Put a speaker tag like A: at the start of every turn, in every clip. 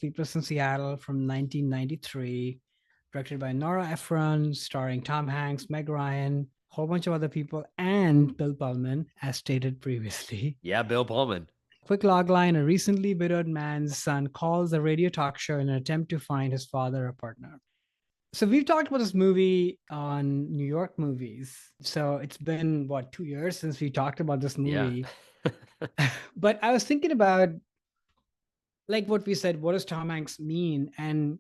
A: Sleepless in Seattle from 1993, directed by Nora Ephron, starring Tom Hanks, Meg Ryan, a whole bunch of other people, and Bill Pullman, as stated previously.
B: Yeah, Bill Pullman.
A: Quick logline: a recently widowed man's son calls a radio talk show in an attempt to find his father a partner. So we've talked about this movie on New York Movies. So it's been what, 2 years since we talked about this
B: Yeah.
A: movie. But I was thinking about, like what we said, what does Tom Hanks mean? And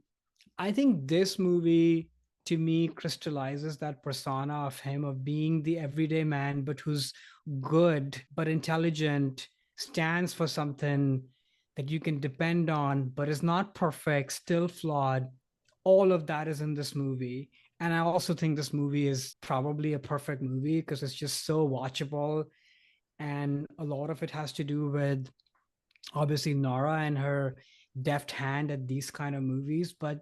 A: I think this movie to me crystallizes that persona of him, of being the everyday man, but who's good, but intelligent, stands for something that you can depend on, but is not perfect, still flawed. All of that is in this movie. And I also think this movie is probably a perfect movie because it's just so watchable. And a lot of it has to do with obviously Nora and her deft hand at these kind of movies, but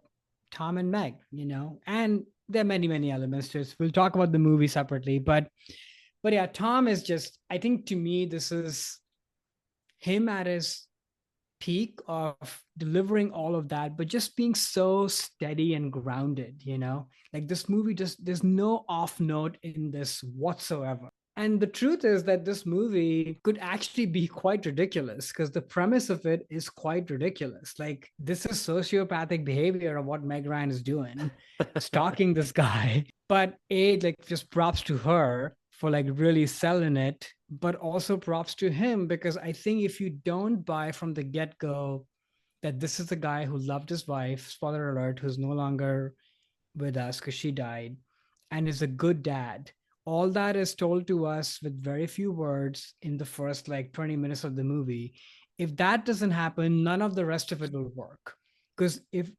A: Tom and Meg, and there are many, many elements to it. We'll talk about the movie separately, but yeah, Tom is just, I think to me, this is him at his peak of delivering all of that, but just being so steady and grounded, like this movie just, there's no off note in this whatsoever. And the truth is that this movie could actually be quite ridiculous because the premise of it is quite ridiculous. Like, this is sociopathic behavior of what Meg Ryan is doing, stalking this guy. But like, just props to her for like really selling it, but also props to him because I think if you don't buy from the get go that this is the guy who loved his wife, spoiler alert, who's no longer with us because she died, and is a good dad. All that is told to us with very few words in the first like 20 minutes of the movie. If that doesn't happen, none of the rest of it will work. Because if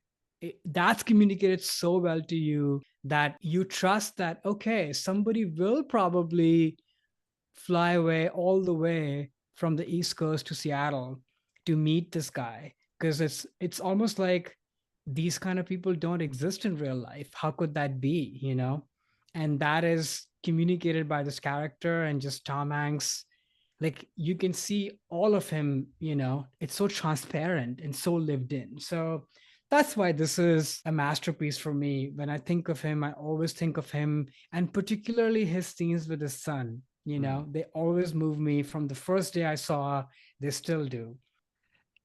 A: that's communicated so well to you that you trust that, okay, somebody will probably fly away all the way from the East Coast to Seattle to meet this guy. Because it's almost like these kind of people don't exist in real life. How could that be? And that is communicated by this character and just Tom Hanks. Like, you can see all of him. It's so transparent and so lived in. So that's why this is a masterpiece for me. When I think of him, I always think of him, and particularly his scenes with his son.
B: Mm.
A: They always move me from the first day I saw, they still do.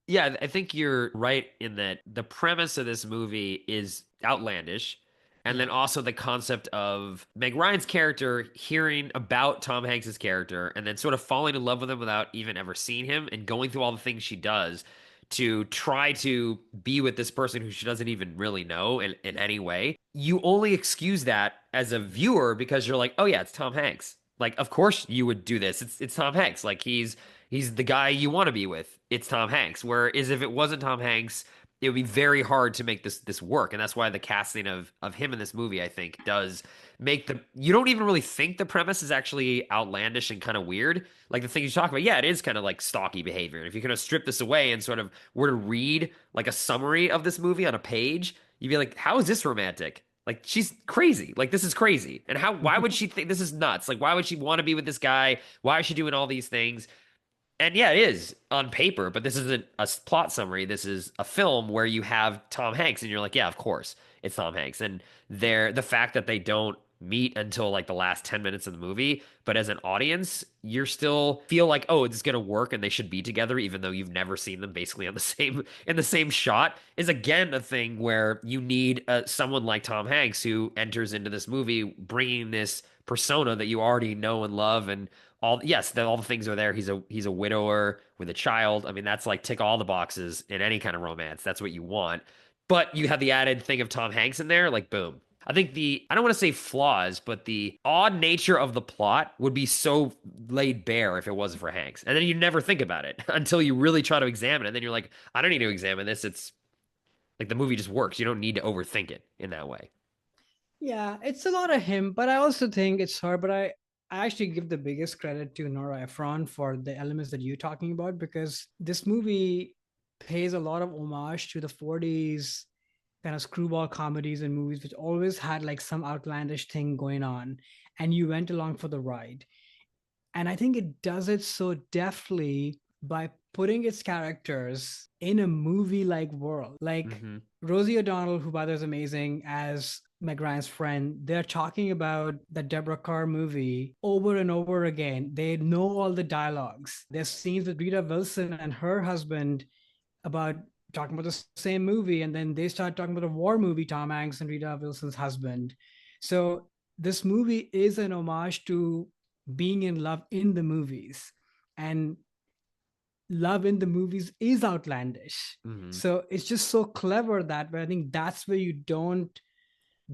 B: Yeah, I think you're right in that the premise of this movie is outlandish. And then
A: Yeah.
B: also the concept of Meg Ryan's character hearing about Tom Hanks's character and then sort of falling in love with him without even ever seeing him and going through all the things she does to try to be with this person who she doesn't even really know in any way. You only excuse that as a viewer because you're like, oh yeah, it's Tom Hanks. Like, of course you would do this. It's Tom Hanks. Like he's the guy you want to be with. It's Tom Hanks. Whereas if it wasn't Tom Hanks, it would be very hard to make this work. And that's why the casting of him in this movie, I think, does make the you don't even really think the premise is actually outlandish and kind of weird. Like the things you talk about, yeah, it is kind of like stalky behavior. And if you kind of strip this away and sort of were to read like a summary of this movie on a page, you'd be like, how is this romantic? Like she's crazy. Like this is crazy. And why would she think this is nuts? Like why would she want to be with this guy? Why is she doing all these things? And yeah, it is on paper, but this isn't a plot summary. This is a film where you have Tom Hanks, and you're like, yeah, of course, it's Tom Hanks. And the fact that they don't meet until like the last 10 minutes of the movie, but as an audience, you're still feel like, oh, it's gonna work and they should be together, even though you've never seen them basically on the same in the same shot, is again a thing where you need someone like Tom Hanks who enters into this movie bringing this persona that you already know and love and all yes, all the things are there. He's a widower with a child. I mean, that's like tick all the boxes in any kind of romance. That's what you want. But you have the added thing of Tom Hanks in there, like boom. I think I don't want to say flaws, but the odd nature of the plot would be so laid bare if it wasn't for Hanks. And then you never think about it until you really try to examine it. And then you're like, I don't need to examine this. It's like the movie just works. You don't need to overthink it in that way.
A: Yeah, it's a lot of him, but I also think it's her. But I actually give the biggest credit to Nora Ephron for the elements that you're talking about because this movie pays a lot of homage to the 40s kind of screwball comedies and movies, which always had like some outlandish thing going on, and you went along for the ride. And I think it does it so deftly by putting its characters in a movie like world. Like
B: Hmm.
A: Rosie O'Donnell, who by the way is amazing as Meg Ryan's friend, they're talking about the Deborah Kerr movie over and over again. They know all the dialogues. There's scenes with Rita Wilson and her husband about talking about the same movie, and then they start talking about a war movie, Tom Hanks and Rita Wilson's husband. So this movie is an homage to being in love in the movies, and love in the movies is outlandish.
B: Hmm.
A: So it's just so clever that way. I think that's where you don't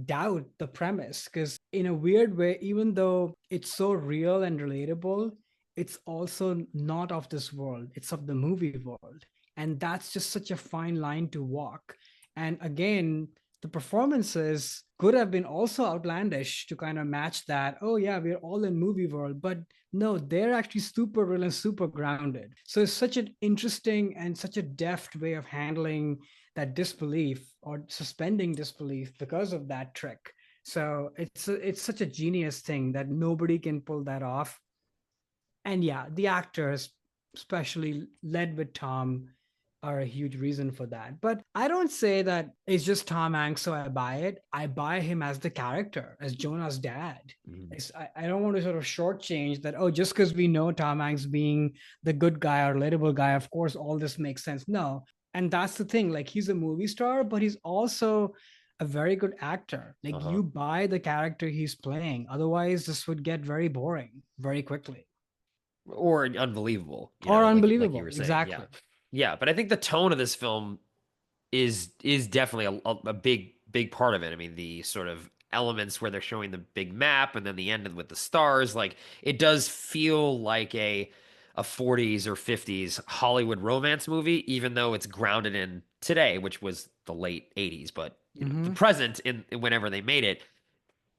A: doubt the premise, because in a weird way, even though it's so real and relatable, it's also not of this world, it's of the movie world. And that's just such a fine line to walk. And again, the performances could have been also outlandish to kind of match that. Oh yeah, we're all in movie world, but no, they're actually super real and super grounded. So it's such an interesting and such a deft way of handling that disbelief or suspending disbelief because of that trick. So it's such a genius thing that nobody can pull that off. And yeah, the actors, especially led with Tom, are a huge reason for that. But I don't say that it's just Tom Hanks, so I buy it. I buy him as the character, as Jonah's dad.
B: Hmm.
A: I don't want to sort of shortchange that, oh, just because we know Tom Hanks being the good guy or relatable guy, of course, all this makes sense. No. And that's the thing. Like, he's a movie star, but he's also a very good actor. Like,
B: Uh-huh.
A: you buy the character he's playing. Otherwise, this would get very boring very quickly
B: Or unbelievable,
A: or
B: like you
A: unbelievable.
B: were saying. Yeah.
A: Exactly.
B: Yeah, but I think the tone of this film is definitely a big part of it. I mean, the sort of elements where they're showing the big map and then the end with the stars, like it does feel like a 40s or 50s Hollywood romance movie, even though it's grounded in today, which was the late 80s, but the
A: Hmm.
B: present in whenever they made it.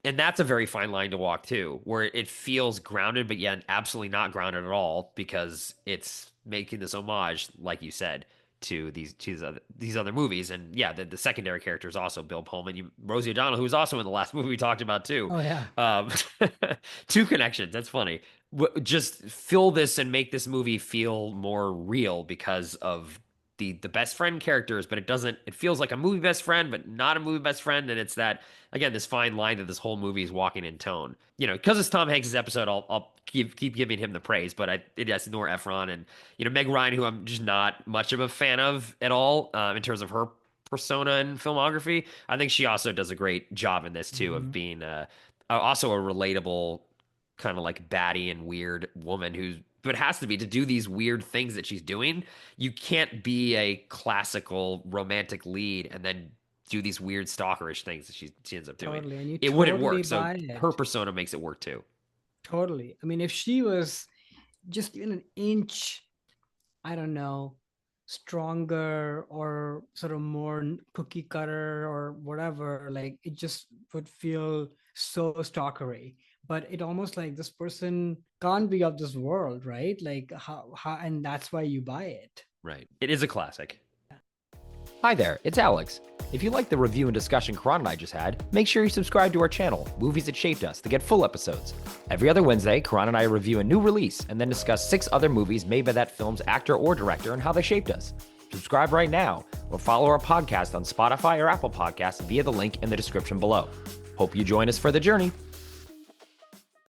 B: And that's a very fine line to walk too, where it feels grounded, but yet absolutely not grounded at all because it's making this homage, like you said, to these other movies. And yeah, the secondary character is also Bill Pullman, Rosie O'Donnell, who was also in the last movie we talked about too.
A: Oh yeah.
B: Um, two connections. That's funny. Just fill this and make this movie feel more real because of the best friend characters, but it doesn't. It feels like a movie best friend, but not a movie best friend, and it's that again, this fine line that this whole movie is walking in tone. Because it's Tom Hanks' episode, I'll keep giving him the praise, but it has Nora Ephron and Meg Ryan, who I'm just not much of a fan of at all in terms of her persona and filmography. I think she also does a great job in this too of
A: Hmm.
B: being also a relatable kind of like batty and weird woman who's but has to be to do these weird things that she's doing. You can't be a classical romantic lead and then do these weird stalkerish things that she ends up doing.
A: Totally. And you
B: It wouldn't
A: totally
B: work. So
A: buy
B: her
A: it.
B: persona makes it work too.
A: Totally. I mean, if she was just even an inch, I don't know, stronger or sort of more cookie cutter or whatever, like it just would feel so stalkery. But it almost like this person can't be of this world, right? Like how, and that's why you buy it.
B: Right. It is a classic. Hi there, it's Alex. If you like the review and discussion Karan and I just had, make sure you subscribe to our channel, Movies That Shaped Us, to get full episodes. Every other Wednesday, Karan and I review a new release and then discuss 6 other movies made by that film's actor or director and how they shaped us. Subscribe right now or follow our podcast on Spotify or Apple Podcasts via the link in the description below. Hope you join us for the journey.